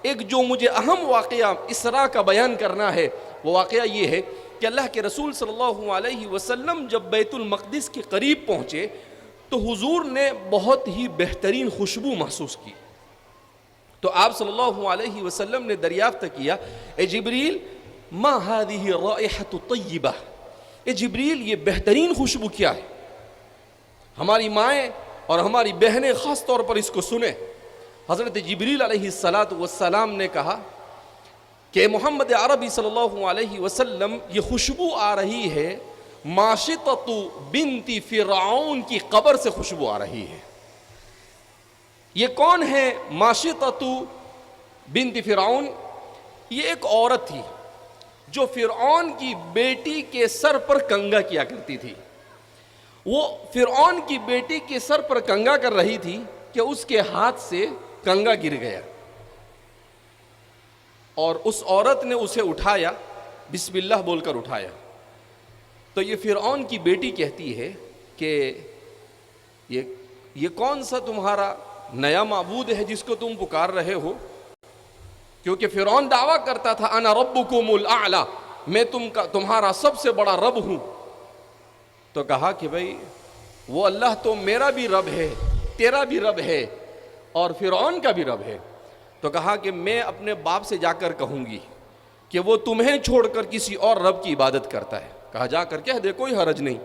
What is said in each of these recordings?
ایک جو مجھے اہم واقعہ اسراء کا بیان کرنا ہے وہ واقعہ یہ ہے کہ اللہ کے رسول صلی اللہ علیہ وسلم جب بیت المقدس کے قریب پہنچے تو حضور نے بہت ہی بہترین خوشبو محسوس کی. تو آپ صلی اللہ علیہ وسلم نے دریافت کیا، اے جبریل ما هذه الرائحة الطیبہ، اے جبریل یہ بہترین خوشبو کیا ہے؟ ہماری مائیں اور ہماری بہنیں خاص طور پر اس کو سنیں. حضرت جبریل علیہ السلام نے کہا کہ محمد عربی صلی اللہ علیہ وسلم یہ خوشبو آ رہی ہے ماشطۃ بنت فرعون کی قبر سے خوشبو آ رہی ہے. یہ کون ہے ماشطۃ بنت فرعون؟ یہ ایک عورت تھی جو فرعون کی بیٹی کے سر پر کنگا کیا کرتی تھی. وہ فرعون کی بیٹی کے سر پر کنگا کر رہی تھی کہ اس کے ہاتھ سے کنگا گر گیا اور اس عورت نے اسے اٹھایا، بسم اللہ بول کر اٹھایا. تو یہ فرعون کی بیٹی کہتی ہے کہ یہ کون سا تمہارا نیا معبود ہے جس کو تم پکار رہے ہو؟ کیونکہ فرعون دعویٰ کرتا تھا انا ربکم الاعلی، میں تمہارا سب سے بڑا رب ہوں. تو کہا کہ بھئی وہ اللہ تو میرا بھی رب ہے، تیرا بھی رب ہے اور فرعون کا بھی رب ہے. تو کہا کہ میں اپنے باپ سے جا کر کہوں گی کہ وہ تمہیں چھوڑ کر کسی اور رب کی عبادت کرتا ہے. کہا جا کر کہہ دے، کوئی حرج نہیں.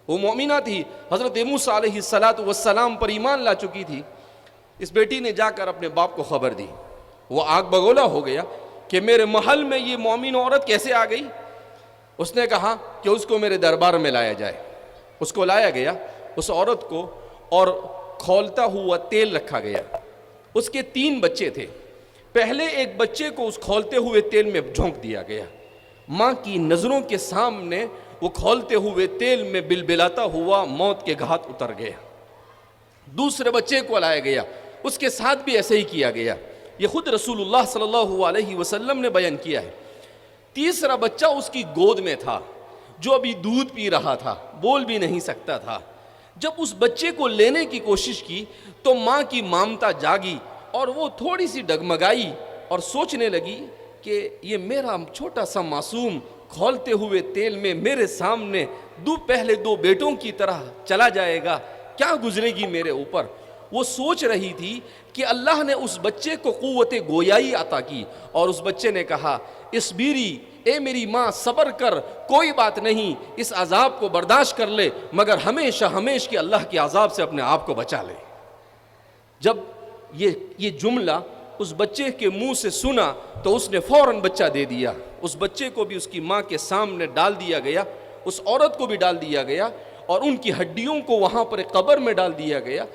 وہ مومنہ تھی، حضرت موسیٰ علیہ السلام پر ایمان لا چکی تھی. اس بیٹی نے جا کر اپنے باپ کو خبر دی. وہ آگ بگولا ہو گیا کہ میرے محل میں یہ مومن عورت کیسے آ گئی. اس نے کہا کہ اس کو میرے دربار میں لایا جائے. اس کو لایا گیا، اس عورت کو، اور کھولتا ہوا تیل رکھا گیا. اس کے 3 بچے تھے. پہلے ایک بچے کو اس کھولتے ہوئے تیل میں جھونک دیا گیا. ماں کی نظروں کے سامنے وہ کھولتے ہوئے تیل میں بلبلاتا ہوا موت کے گھاٹ اتر گیا. دوسرے بچے کو لایا گیا، اس کے ساتھ بھی ایسے ہی کیا گیا. یہ خود رسول اللہ صلی اللہ علیہ وسلم نے بیان کیا ہے. تیسرا بچہ اس کی گود میں تھا جو ابھی دودھ پی رہا تھا، بول بھی نہیں سکتا تھا. جب اس بچے کو لینے کی کوشش کی تو ماں کی مامتا جاگی اور وہ تھوڑی سی ڈگمگائی اور سوچنے لگی کہ یہ میرا چھوٹا سا معصوم کھولتے ہوئے تیل میں میرے سامنے پہلے 2 بیٹوں کی طرح چلا جائے گا، کیا گزرے گی میرے اوپر. وہ سوچ رہی تھی کہ اللہ نے اس بچے کو قوت گویائی عطا کی اور اس بچے نے کہا اصبری، اے میری ماں صبر کر، کوئی بات نہیں، اس عذاب کو برداشت کر لے، مگر ہمیشہ ہمیشہ اللہ کے عذاب سے اپنے آپ کو بچا لے. جب یہ جملہ اس بچے کے منہ سے سنا تو اس نے فوراً بچہ دے دیا. اس بچے کو بھی اس کی ماں کے سامنے ڈال دیا گیا، اس عورت کو بھی ڈال دیا گیا اور ان کی ہڈیوں کو وہاں پر ایک قبر میں ڈال دیا گیا.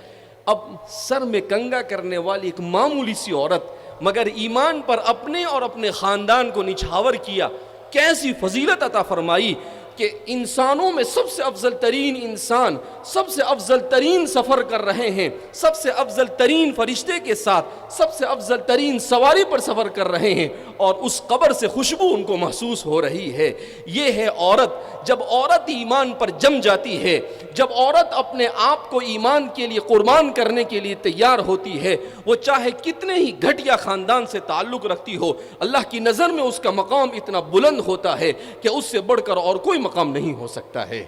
اب سر میں کنگا کرنے والی ایک معمولی سی عورت، مگر ایمان پر اپنے اور اپنے خاندان کو نچھاور کیا. کیسی فضیلت عطا فرمائی کہ انسانوں میں سب سے افضل ترین انسان سب سے افضل ترین سفر کر رہے ہیں، سب سے افضل ترین فرشتے کے ساتھ سب سے افضل ترین سواری پر سفر کر رہے ہیں اور اس قبر سے خوشبو ان کو محسوس ہو رہی ہے. یہ ہے عورت. جب عورت ایمان پر جم جاتی ہے، جب عورت اپنے آپ کو ایمان کے لیے قربان کرنے کے لیے تیار ہوتی ہے، وہ چاہے کتنے ہی گھٹیا خاندان سے تعلق رکھتی ہو، اللہ کی نظر میں اس کا مقام اتنا بلند ہوتا ہے کہ اس سے بڑھ کر اور کوئی مقام نہیں ہو سکتا ہے.